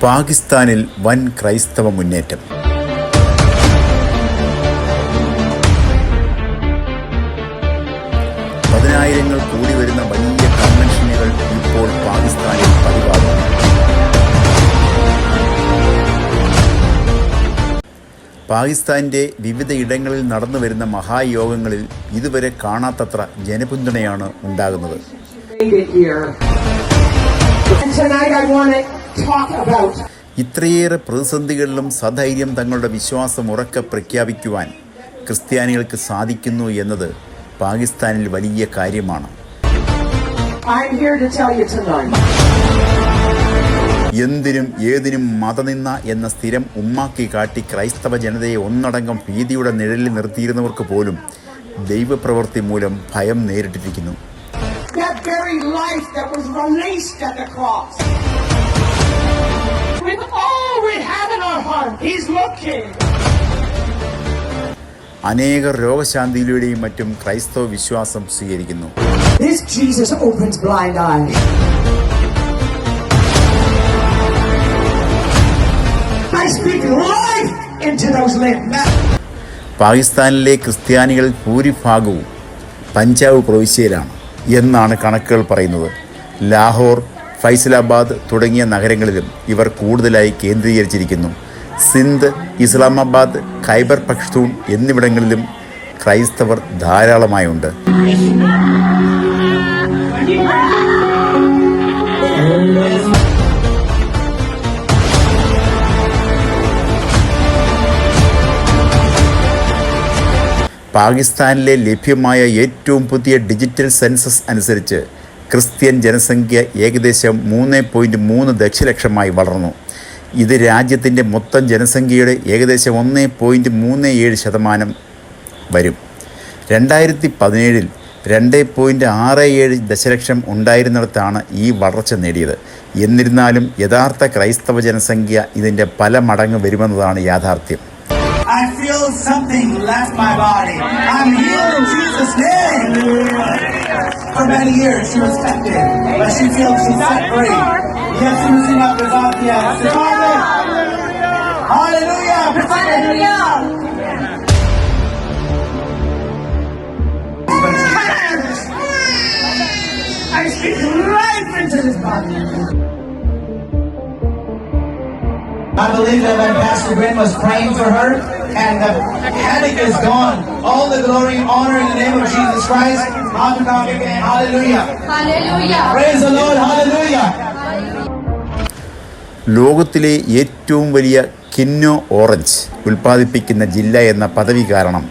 പാകിസ്ഥാനിൽ വൻ ക്രൈസ്തവ മുന്നേറ്റം. പതിനായിരങ്ങൾ കൂടി വരുന്ന വലിയ കൺവെൻഷനുകൾ ഇപ്പോൾ പാകിസ്ഥാനിൽ പതിവാകുന്നു. പാകിസ്ഥാന്റെ വിവിധ ഇടങ്ങളിൽ നടന്നു വരുന്ന മഹായോഗങ്ങളിൽ ഇതുവരെ കാണാത്തത്ര ജനപിന്തുണയാണ് ഉണ്ടാകുന്നത്. ഇത്രയേറെ പ്രതിസന്ധികളിലും സധൈര്യം തങ്ങളുടെ വിശ്വാസം ഉറക്കെ പ്രഖ്യാപിക്കുവാൻ ക്രിസ്ത്യാനികൾക്ക് സാധിക്കുന്നു എന്നത് പാകിസ്ഥാനിൽ വലിയ കാര്യമാണ്. എന്തിനും ഏതിനും മതനിന്ദ എന്ന സ്ഥിരം ഉമ്മാക്കി കാട്ടി ക്രൈസ്തവ ജനതയെ ഒന്നടങ്കം ഭീതിയുടെ നിഴലിൽ നിർത്തിയിരുന്നവർക്ക് പോലും ദൈവപ്രവൃത്തി മൂലം ഭയം നേരിട്ടിരിക്കുന്നു. അനേകർ രോഗശാന്തിയിലൂടെയും മറ്റും ക്രൈസ്തവ വിശ്വാസം സ്വീകരിക്കുന്നു. പാകിസ്ഥാനിലെ ക്രിസ്ത്യാനികൾ ഭൂരിഭാഗവും പഞ്ചാബ് പ്രവിശ്യയിലാണ് എന്നാണ് കണക്കുകൾ പറയുന്നത്. ലാഹോർ, ഫൈസലാബാദ് തുടങ്ങിയ നഗരങ്ങളിലും ഇവർ കൂടുതലായി കേന്ദ്രീകരിച്ചിരിക്കുന്നു. സിന്ധ്, ഇസ്ലാമാബാദ്, ഖൈബർ പഖ്തൂൺ എന്നിവിടങ്ങളിലും ക്രൈസ്തവർ ധാരാളമായുണ്ട്. പാകിസ്ഥാനിലെ ലഭ്യമായ ഏറ്റവും പുതിയ ഡിജിറ്റൽ സെൻസസ് അനുസരിച്ച് ക്രിസ്ത്യൻ ജനസംഖ്യ ഏകദേശം 3.3 ദശലക്ഷമായി വളർന്നു. ഇത് രാജ്യത്തിൻ്റെ മൊത്തം ജനസംഖ്യയുടെ ഏകദേശം 1.37% വരും. 2017 2.67 ദശലക്ഷം ഉണ്ടായിരുന്നിടത്താണ് ഈ വളർച്ച നേടിയത്. എന്നിരുന്നാലും യഥാർത്ഥ ക്രൈസ്തവ ജനസംഖ്യ ഇതിൻ്റെ പല മടങ്ങ് വരുമെന്നതാണ് യാഥാർത്ഥ്യം. I feel something left my body. I'm healed in Jesus' name. For many years she was tempted, but she feels she's set free. Yes, she was in up without the Hallelujah! Hallelujah! I speak life into this body. I believe that when Pastor Bryn was praying for her, and the panic is gone. All the glory and honor in the name of Jesus Christ. Hallelujah. Hallelujah. Praise the Lord. Hallelujah. ലോകത്തിലെ ഏറ്റവും വലിയ കിന്നോ orange ഉൽപ്പാദിപ്പിക്കുന്ന ജില്ല എന്ന പദവി കാരണം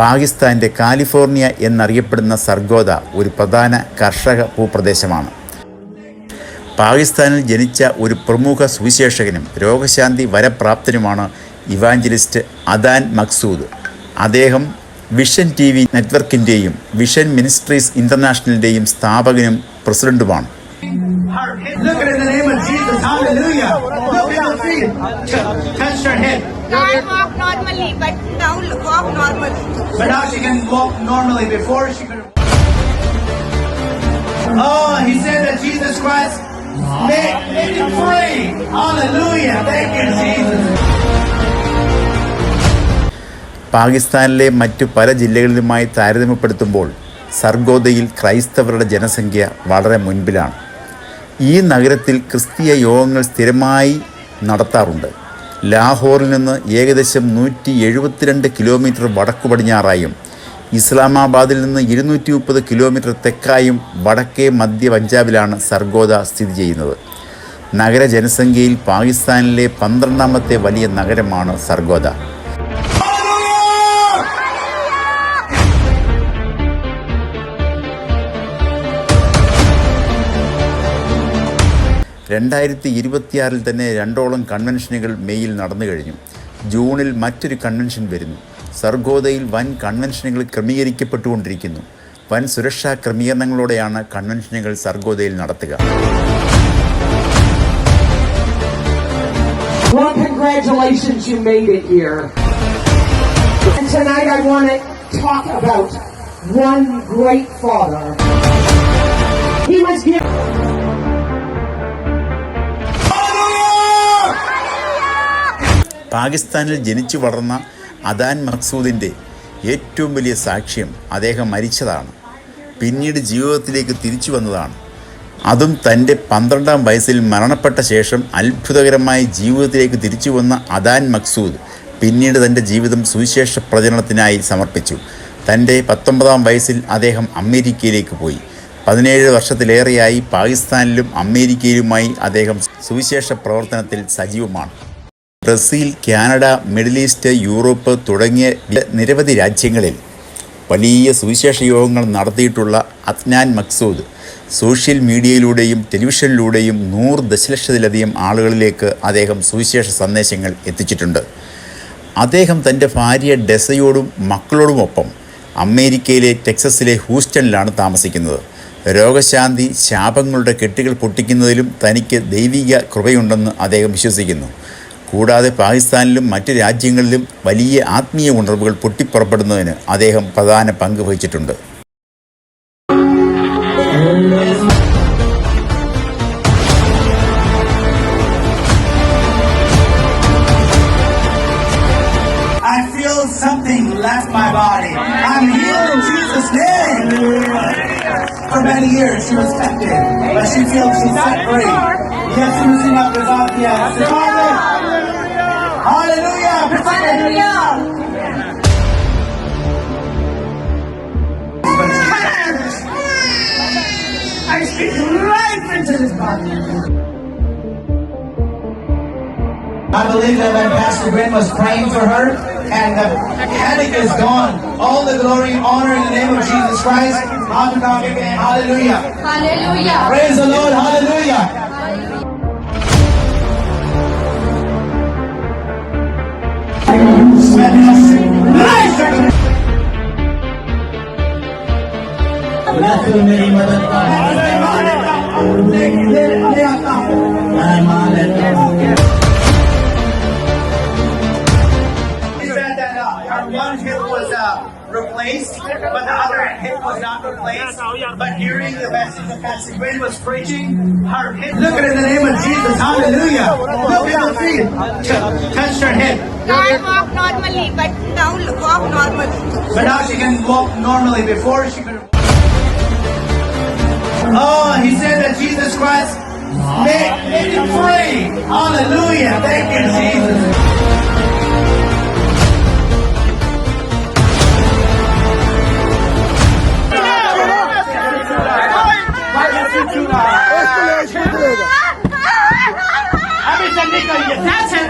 പാകിസ്ഥാന്റെ California എന്നറിയപ്പെടുന്ന സർഗോദ ഒരു പ്രധാന കർഷക ഭൂപ്രദേശമാണ്. പാകിസ്ഥാനിൽ ജനിച്ച ഒരു പ്രമുഖ സുവിശേഷകനും രോഗശാന്തി വരപ്രാപ്തനുമാണ് ഇവാഞ്ചലിസ്റ്റ് അദാൻ മക്സൂദ്. അദ്ദേഹം വിഷൻ TV നെറ്റ്വർക്കിൻ്റെയും വിഷൻ മിനിസ്ട്രീസ് ഇൻ്റർനാഷണലിൻ്റെയും സ്ഥാപകനും പ്രസിഡന്റുമാണ്. പാകിസ്ഥാനിലെ മറ്റു പല ജില്ലകളിലുമായി താരതമ്യപ്പെടുത്തുമ്പോൾ സർഗോദയിൽ ക്രൈസ്തവരുടെ ജനസംഖ്യ വളരെ മുൻപിലാണ്. ഈ നഗരത്തിൽ ക്രിസ്തീയ യോഗങ്ങൾ സ്ഥിരമായി നടത്താറുണ്ട്. ലാഹോറിൽ നിന്ന് ഏകദേശം 172 കിലോമീറ്റർ വടക്കു പടിഞ്ഞാറായും ഇസ്ലാമാബാദിൽ നിന്ന് 230 കിലോമീറ്റർ തെക്കായും വടക്കേ മധ്യ പഞ്ചാബിലാണ് സർഗോദ സ്ഥിതി ചെയ്യുന്നത്. നഗര ജനസംഖ്യയിൽ പാകിസ്ഥാനിലെ 12ാമത്തെ വലിയ നഗരമാണ് സർഗോദ. 2026 തന്നെ 2ഓളം കൺവെൻഷനുകൾ മെയ്യിൽ നടന്നു കഴിഞ്ഞു. ജൂണിൽ മറ്റൊരു കൺവെൻഷൻ വരുന്നു. സർഗോദയിൽ വൻ കൺവെൻഷനുകൾ ക്രമീകരിക്കപ്പെട്ടുകൊണ്ടിരിക്കുന്നു. വൻ സുരക്ഷാ ക്രമീകരണങ്ങളോടെയാണ് കൺവെൻഷനുകൾ സർഗോദയിൽ നടത്തുക. Well, congratulations, you made it here. And tonight I want to talk about one great father. He was given പാകിസ്ഥാനിൽ ജനിച്ചു വളർന്ന അദാൻ മഖ്സൂദിൻ്റെ ഏറ്റവും വലിയ സാക്ഷ്യം അദ്ദേഹം മരിച്ചതാണ്, പിന്നീട് ജീവിതത്തിലേക്ക് തിരിച്ചു വന്നതാണ്. അതും തൻ്റെ 12-ാം വയസ്സിൽ മരണപ്പെട്ട ശേഷം അത്ഭുതകരമായ ജീവിതത്തിലേക്ക് തിരിച്ചു വന്ന അദാൻ മഖ്സൂദ് പിന്നീട് തൻ്റെ ജീവിതം സുവിശേഷ പ്രചരണത്തിനായി സമർപ്പിച്ചു. തൻ്റെ 19-ാം വയസ്സിൽ അദ്ദേഹം അമേരിക്കയിലേക്ക് പോയി. 17 വർഷത്തിലേറെയായി പാകിസ്ഥാനിലും അമേരിക്കയിലുമായി അദ്ദേഹം സുവിശേഷ പ്രവർത്തനത്തിൽ സജീവമാണ്. Brazil, Canada, middle east, Europe തുടങ്ങിയ നിരവധി രാജ്യങ്ങളിൽ വലിയ സുവിശേഷ യോഗങ്ങൾ നടത്തിയിട്ടുള്ള അദ്നാൻ മഖ്സൂദ് സോഷ്യൽ മീഡിയയിലൂടെയും ടെലിവിഷനിലൂടെയും 100 ദശലക്ഷത്തിലധികം ആളുകളിലേക്ക് അദ്ദേഹം സുവിശേഷ സന്ദേശങ്ങൾ എത്തിച്ചിട്ടുണ്ട്. അദ്ദേഹം തൻ്റെ ഭാര്യ ഡെസയോടും മക്കളോടുമൊപ്പം അമേരിക്കയിലെ ടെക്സസിലെ ഹൂസ്റ്റണിലാണ് താമസിക്കുന്നത്. രോഗശാന്തി, ശാപങ്ങളുടെ കെട്ടുകൾ പൊട്ടിക്കുന്നതിലും തനിക്ക് ദൈവിക കൃപയുണ്ടെന്ന് അദ്ദേഹം വിശ്വസിക്കുന്നു. കൂടാതെ പാകിസ്ഥാനിലും മറ്റു രാജ്യങ്ങളിലും വലിയ ആത്മീയ ഉണർവുകൾ പൊട്ടിപ്പുറപ്പെടുന്നതിന് അദ്ദേഹം പ്രധാന പങ്ക് വഹിച്ചിട്ടുണ്ട്. I feel something left my body. I'm healed in Jesus' name. For many years she was affected, but she feels she's set free. Yes, using up his obvious. Hallelujah! Hallelujah! I speak life into this body. I believe that when Pastor Gwen was praying for her and the headache is gone, all the glory and honor in the name of Jesus Christ. Hallelujah. Hallelujah. Praise the Lord. Hallelujah. मेरी मदद one hip was replaced, but the other hip was not replaced. But during the message that Pastor Gwen was preaching, her hip. Look at it in the name of Jesus. Hallelujah. Look at the feet. Touched her hip. Can't walk normally, but now walk normally. But now she can walk normally. Before she could. Oh, he said that Jesus Christ made him free. Hallelujah. Thank you, Jesus. That's it.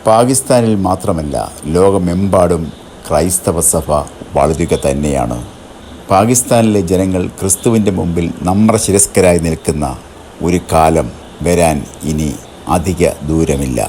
പാകിസ്ഥാനിൽ മാത്രമല്ല ലോകമെമ്പാടും ക്രൈസ്തവ സഭ വളരുക തന്നെയാണ്. പാകിസ്ഥാനിലെ ജനങ്ങൾ ക്രിസ്തുവിൻ്റെ മുമ്പിൽ നമ്രശിരസ്കരായി നിൽക്കുന്ന ഒരു കാലം വരാൻ ഇനി അധിക ദൂരമില്ല.